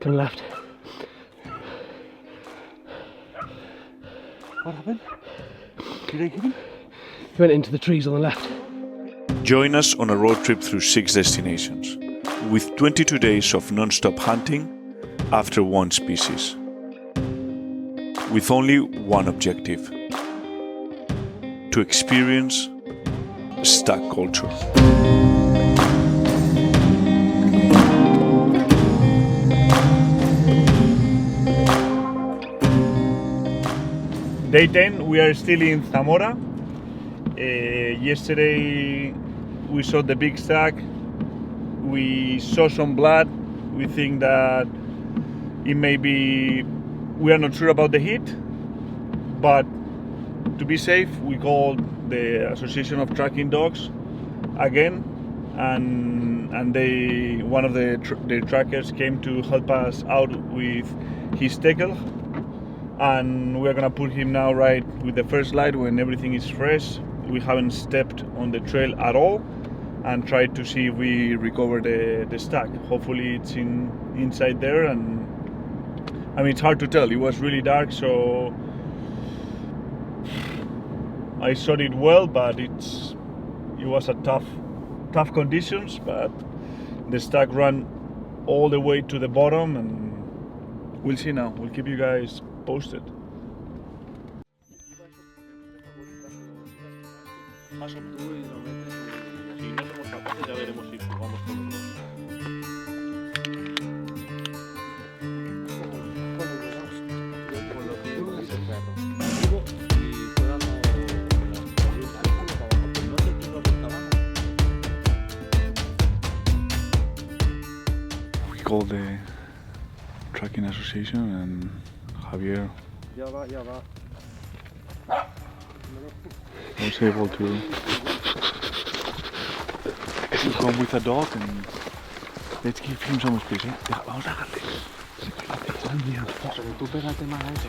Turn left. What happened? Did I hit him? He went into the trees on the left. Join us on a road trip through 6 destinations, with 22 days of non-stop hunting after one species, with only one objective: to experience stag culture. Day 10, we are still in Zamora. Yesterday we saw the big stag. We saw some blood. We think that it may be, we are not sure about the heat, but to be safe, we called the Association of Tracking Dogs again, and they, one of the trackers came to help us out with his tackle. And we're gonna put him now right with the first light when everything is fresh. We haven't stepped on the trail at all, and try to see if we recover the stag. Hopefully it's inside there, and I mean, it's hard to tell. It was really dark, so I shot it well, but it was a tough conditions. But the stag ran all the way to the bottom, and we'll see now. We'll keep you guys posted. We called the Tracking Association, and Javier was able to come with a dog, and let's give him some space. Vamos a darle. Tú pégate más a eso.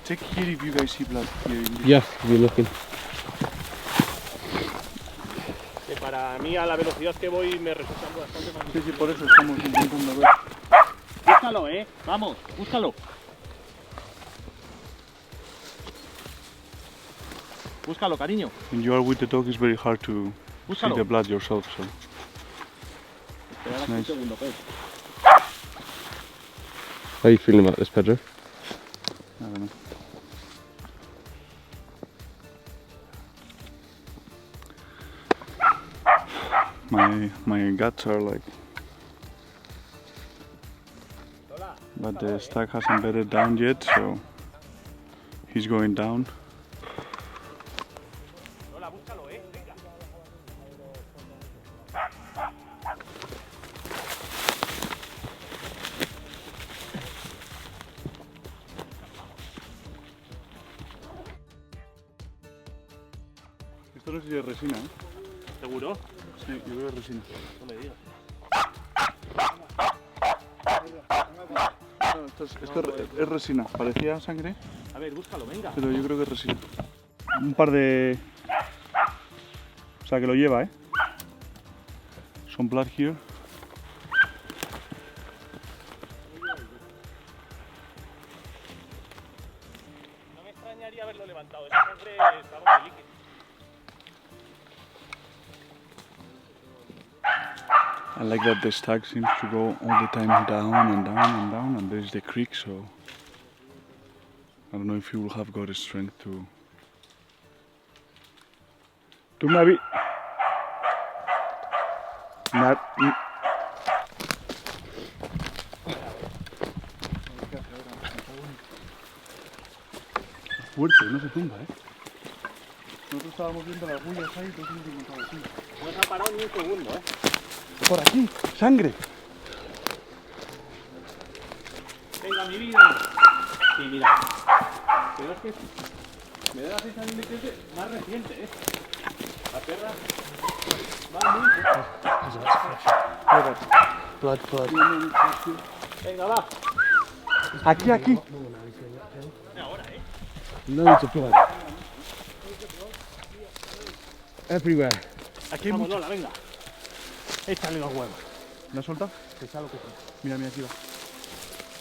Check here if you guys see blood here. Yeah, you're looking. Que para mí, a la velocidad que voy, me resulta bastante más difícil. Sí, por eso estamos intentando ver. Búscalo, vamos, búscalo. Búscalo, cariño. When you are with the dog, it's very hard to Búscalo. see the blood yourself. So Espera That's un nice. segundo, pues. How are you feeling about this, Pedro? I don't know. My guts are like, but the stag hasn't bedded down yet, so he's going down. Lola, búscalo, venga. Esto no sé si es resina, ¿eh? ¿Seguro? Sí, yo creo que es resina. No me digas. No, esto es resina. Parecía sangre, A ver, búscalo, venga. pero yo creo que es resina. Un par de... O sea, que lo lleva, ¿eh? Some blood here. No me extrañaría haberlo levantado. Esa sangre es algo de líquido. I like that the stag seems to go all the time down and down and down, and there's the creek, so I don't know if he will have got the strength to... Tú me avi... Fuerte, no se tumba, ¿eh? Nosotros estábamos viendo las huellas ahí y todos hemos encontrado así. No se ha parado ni un segundo, Por aquí, sangre. Venga, mi vida. Sí, mira. Pero es que me da la sensación de que es más reciente, ¿eh? La perra va muy bien. Venga, va. Aquí, aquí. Loads of blood. Everywhere. Aquí hay Vamos, mucho. Lola, venga. Échale los huevos. ¿Me has soltado? Echa lo que sea. Mira, mira, aquí va.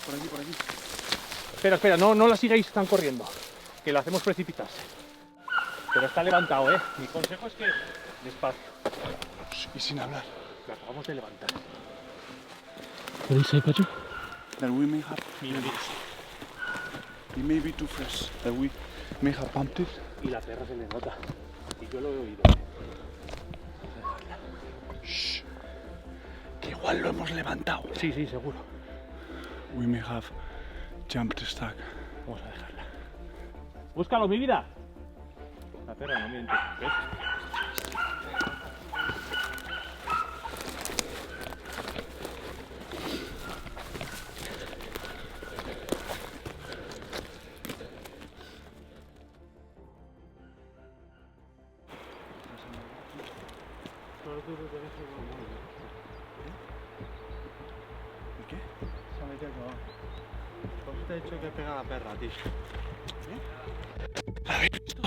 Por aquí, por aquí. Espera, espera, no la sigáis tan corriendo. Que la hacemos precipitarse. Pero está levantado, ¿eh? Mi consejo es que despacio. Y sin hablar. La acabamos de levantar. What did you say, Pedro? That we may have, Mira, mira. it may be too fresh. That we may have pumped it. Y la perra se le nota. Y yo lo he oído. Shh. Que igual lo hemos levantado. Sí, sí, seguro. We may have jumped the stack. Vamos a dejarla. Búscalo, mi vida. La perra no miente. ¿Ves? ¿Qué? Se ha metido aquí abajo. Por eso te he dicho que pega la perra, tío. ¿La habéis visto?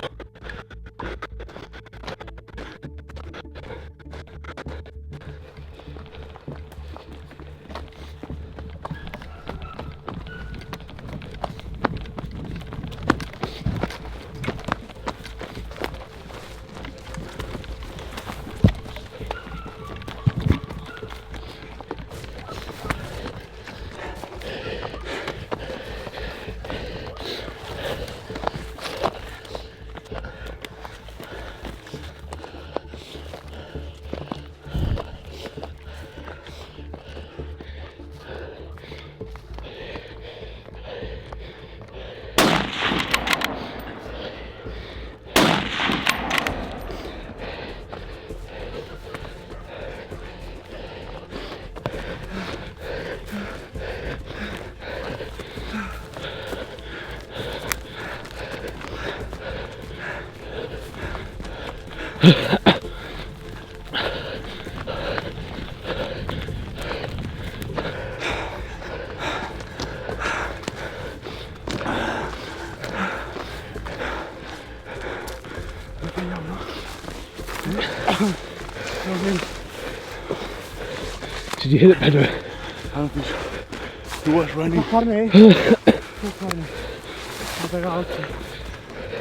Did you hit it, Pedro? I don't think so. He was running. He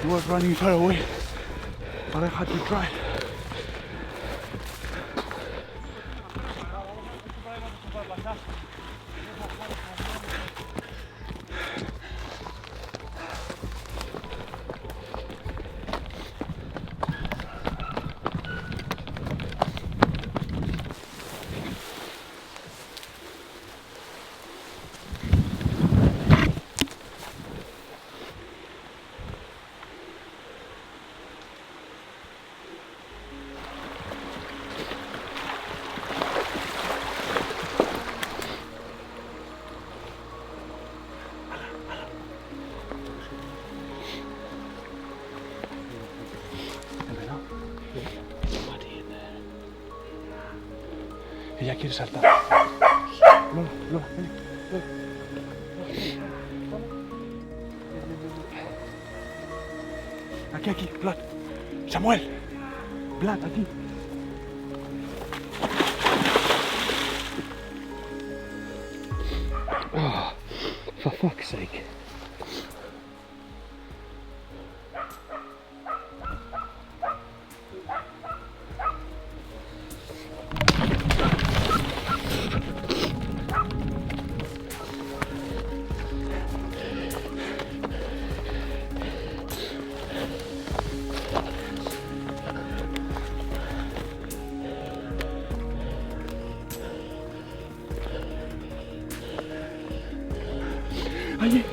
was running far away. But I had to try. Ella quiere saltar. Lola, Lola, ven. Lola. Aquí, aquí, Vlad. Samuel. Vlad, aquí. Oh, for fuck's sake. Allí,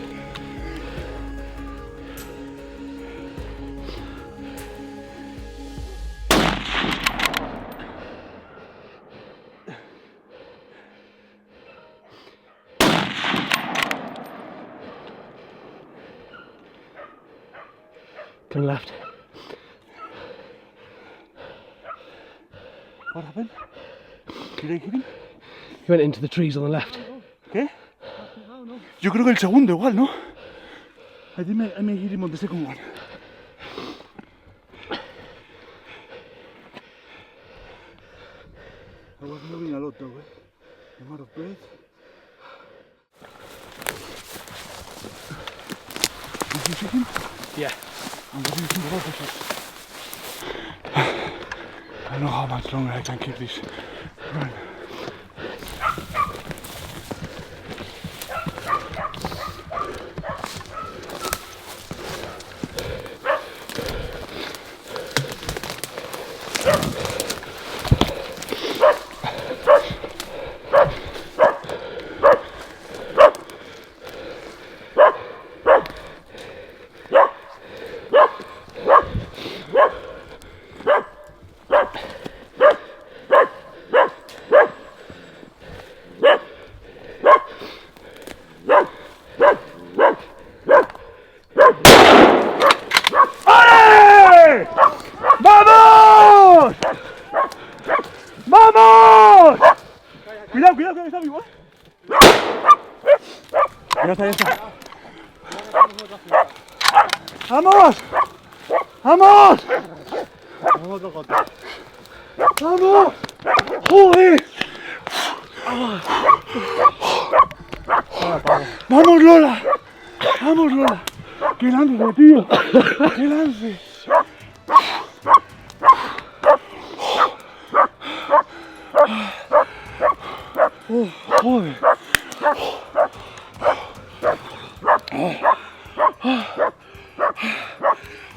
on the left. What happened? Did I hit him? He went into the trees on the left. ¿Qué? Yo creo que el segundo igual, ¿no? I think I may hit him on the second one. I was moving a lot though, eh? I'm out of breath. Did you see him? Yeah. And what do you think about this? I don't know how much longer I can keep this run. ¡Vamos! ¡Vamos! Cuidado, cuidado, que está vivo. Ya está, ya está. ¡Vamos! ¡Vamos! ¡Vamos! ¡Joder! ¡Vamos, Lola! ¡Vamos, Lola! ¡Qué lance, tío! ¡Qué lance! Joder.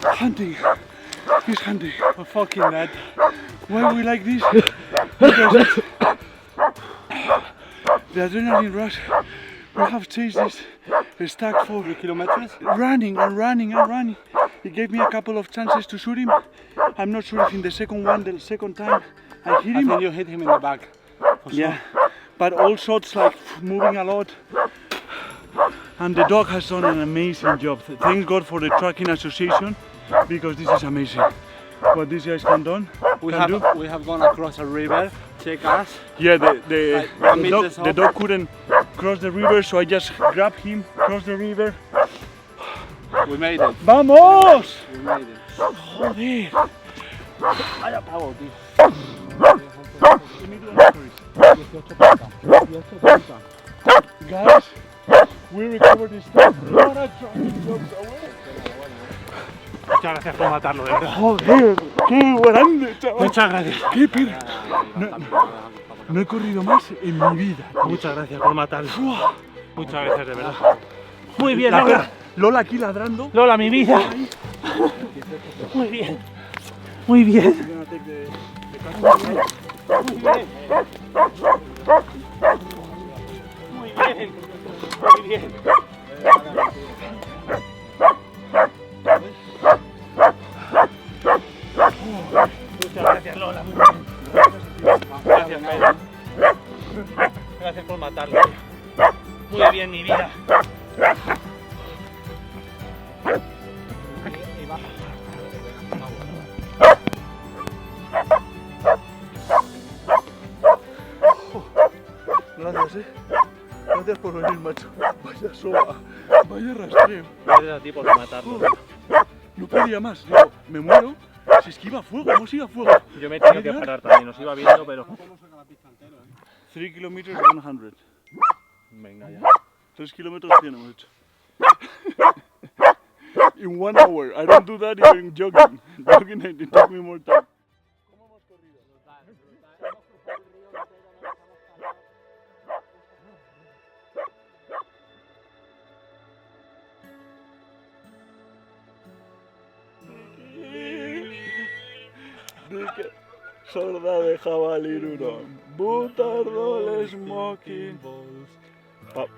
Hunting. He's hunting. I'm fucking dead. Why we like this? Because the adrenaline rush. We have chased this stag for 3 kilometers? running and running and running. He gave me a couple of chances to shoot him. I'm not sure if in the second time I hit I him. think you hit him in the back. Yeah, but all shots like moving a lot. And the dog has done an amazing job. Thank God for the Tracking Association, because this is amazing. What these guys can do. We have gone across a river. Check us. Yeah, Like, the dog couldn't cross the river, so I just grabbed him, crossed the river. We made it. ¡Vamos! We made it. Joder! Vaya pavo, tío. Guys, we recovered this stuff. What a tracking dogs away. Muchas gracias por matarlo, de verdad. Joder, qué grande, chaval. Muchas gracias. Qué perro. No he corrido más en mi vida. Muchas gracias por matarlo. Muchas gracias, de verdad. Muy bien, Lola. Lola aquí ladrando. Lola, mi vida. Muy bien. Muy bien. Muy bien. Muy bien. Muy bien. Muchas gracias, Lola. Muy bien. Gracias, Pedro. Gracias por matarlo. Muy bien, mi vida. Gracias, Gracias por venir, macho. Vaya soba. Vaya rastreo. Gracias a ti por matarlo. No podía más. Digo, me muero. Se esquiva fuego, no siga fuego. Yo me he tenido que parar también, os iba viendo, pero... 3 kilómetros 100. Venga ya. 3 kilómetros 100 hemos hecho. In 1 hour. I don't do that even jogging. Jogging it took me more time. Sorda de jabalí hurón, butardol smoking balls.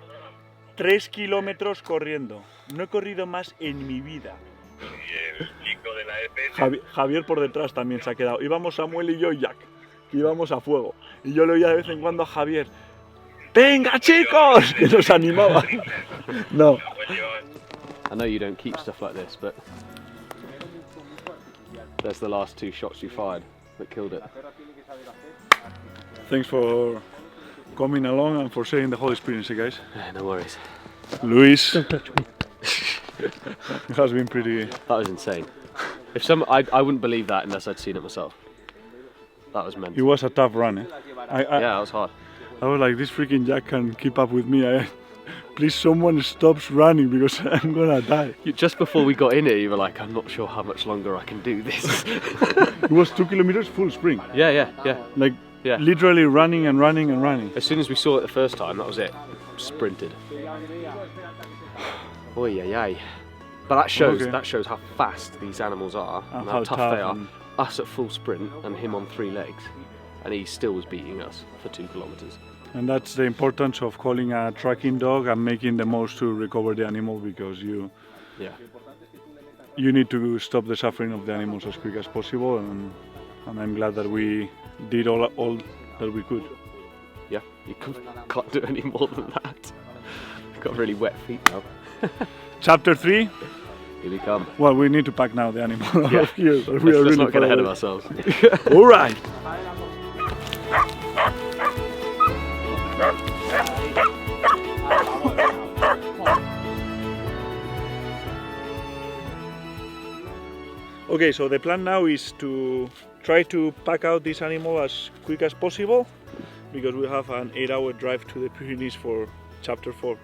3 kilómetros corriendo. No he corrido más en mi vida. Y el chico de la EPS. Javier por detrás también se ha quedado. Íbamos Samuel y yo y Jack, que íbamos a fuego. Y yo le oía de vez en cuando a Javier: ¡venga, chicos! Que nos animaba. No. I know you don't keep stuff like this, but There's the last 2 shots you fired that killed it. Thanks for coming along and for sharing the whole experience, guys. No worries. Luis, it has been pretty. That was insane. I wouldn't believe that unless I'd seen it myself. That was mental. It was a tough run. Eh? Yeah, that was hard. I was like, this freaking Jack can keep up with me. Please, someone stops running because I'm gonna die. Just before we got in here, you were like, I'm not sure how much longer I can do this. It was 2 kilometers full sprint. Yeah. Like Yeah. literally running and running and running. As soon as we saw it the first time, that was it. Sprinted. Oy, ay, ay. But that shows how fast these animals are and how tough they are. Us at full sprint and him on 3 legs, and he still was beating us for 2 kilometers. And that's the importance of calling a tracking dog and making the most to recover the animal, because you need to stop the suffering of the animals as quick as possible, and I'm glad that we did all that we could. Yeah, you can't do any more than that. Got really wet feet now. Chapter 3. Here we come. Well, we need to pack now the animal out of here. So Let's not get ahead of ourselves. All right. Okay, so the plan now is to try to pack out this animal as quick as possible, because we have an 8-hour drive to the Pyrenees for chapter 4.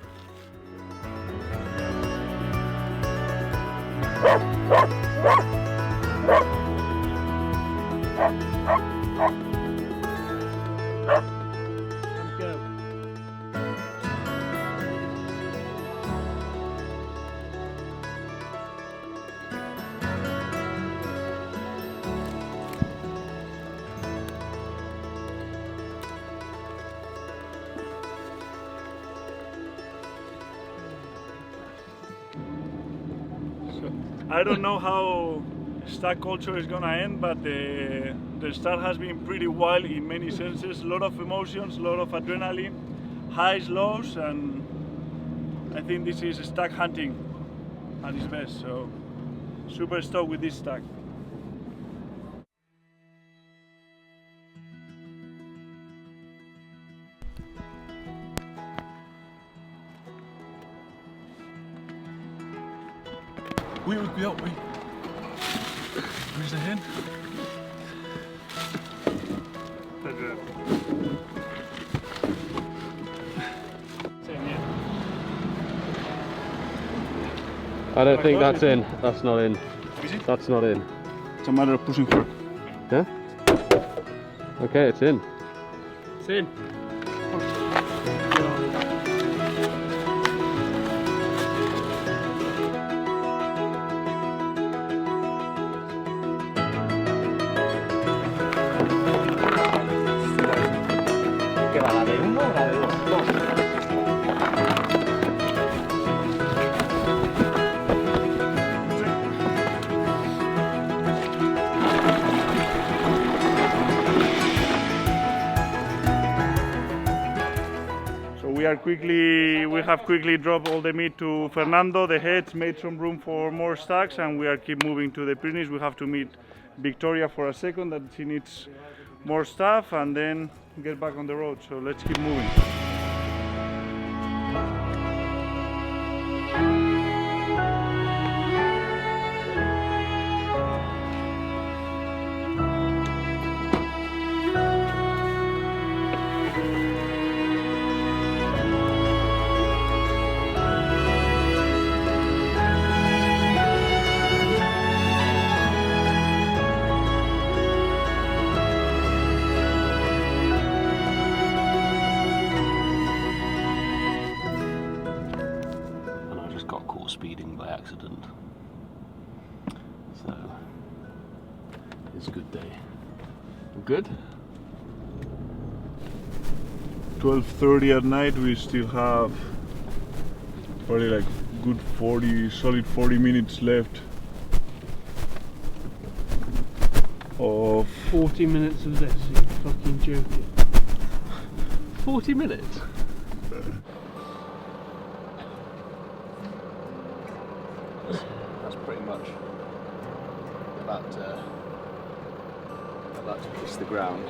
I don't know how stag culture is gonna end, but the start has been pretty wild in many senses. A lot of emotions, a lot of adrenaline, highs, lows, and I think this is stag hunting at its best. So super stoked with this stag. Uy, cuidado, uy. Where's the hen? I don't think that's in. That's not in. That's not in. It's a matter of pushing through. Yeah? Okay, it's in. It's in. We have quickly dropped all the meat to Fernando. The heads made some room for more stags, and we are keep moving to the Pyrenees. We have to meet Victoria for a second, that she needs more stuff, and then get back on the road. So let's keep moving. Speeding by accident. So it's a good day. Good? 12:30 at night. We still have probably like good solid 40 minutes left of 40 minutes of this, are you fucking joking? 40 minutes? That's pretty much about Got that to kiss the ground.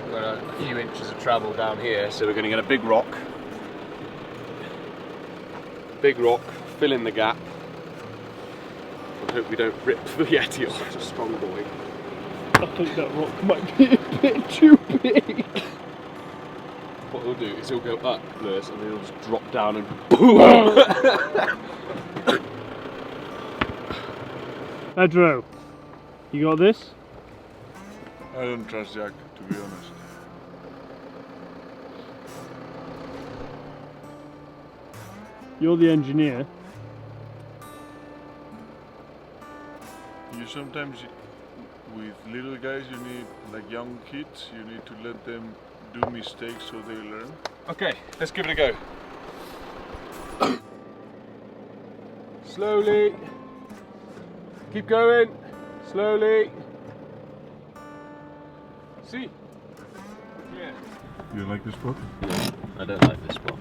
We've got a few inches of travel down here, so we're going to get a big rock. Big rock, fill in the gap. And hope we don't rip the Yeti off. Such a strong boy. I think that rock might be a bit too big. What he'll do is he'll go up, Lewis, and then he'll just drop down and boom! Pedro, you got this? I don't trust Jack, to be honest. You're the engineer. You sometimes, with little guys, you need, like young kids, you need to let them do mistakes so they learn. Okay, let's give it a go. Slowly. Keep going. Slowly. See? Yeah. You like this spot? No, I don't like this spot.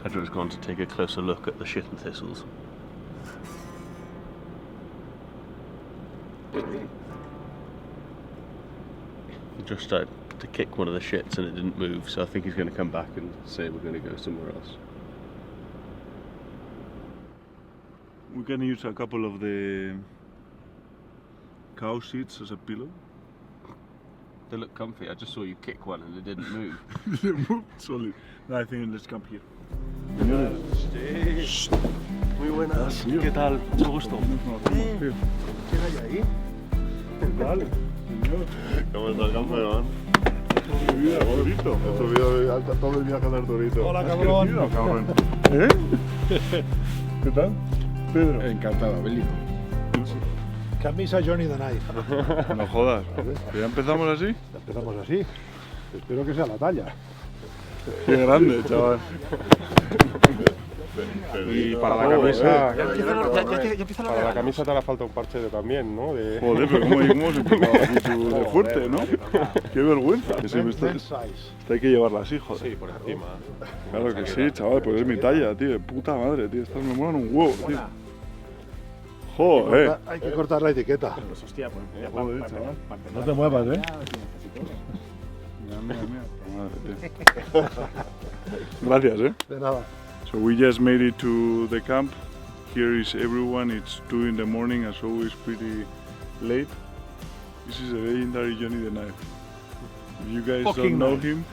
Pedro's gone to take a closer look at the shit and thistles. He just started to kick one of the shits and it didn't move, so I think he's going to come back and say we're going to go somewhere else. We can use a couple of the cow seats as a pillow. They look comfy. I just saw you kick one and it didn't move. Solid. No, I think let's camp here. Muy buenas. ¿Qué tal? Mucho gusto. ¿Qué hay ahí? ¿Qué tal? ¿Cómo está el campeón? Todo el día, Arturito. Todo el viaje de Arturito. Hola, cabrón. ¿Eh? ¿Qué tal? Pedro. Encantado, Belino. Camisa Johnny the Knife. No jodas. ¿Ya empezamos así? Empezamos así. Espero que sea la talla. Qué grande, chaval. Y para la camisa, Ya empieza para la camisa te hará falta un parche también, ¿no? De... Joder, pero ¿cómo se empezaba aquí tú de fuerte, no? Qué vergüenza. Esta hay que llevarla así, joder. Sí, por encima. Claro que sí, chaval, pues es mi talla, tío. De puta madre, tío. Estas me molan un huevo, tío. Joder. Hay que cortar la etiqueta. Joder, chaval. No te muevas, ¿eh? Mira. Madre, tío. Gracias, ¿eh? De nada. So we just made it to the camp. Here is everyone. It's 2 in the morning, as always, pretty late. This is a legendary Johnny the Knife. If you guys don't know him,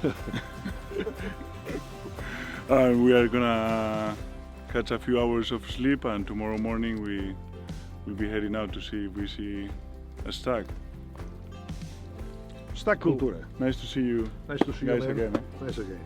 we are gonna catch a few hours of sleep, and tomorrow morning we'll be heading out to see if we see a stag. Stag cultura. Nice to see you Nice to see you guys again. Nice again.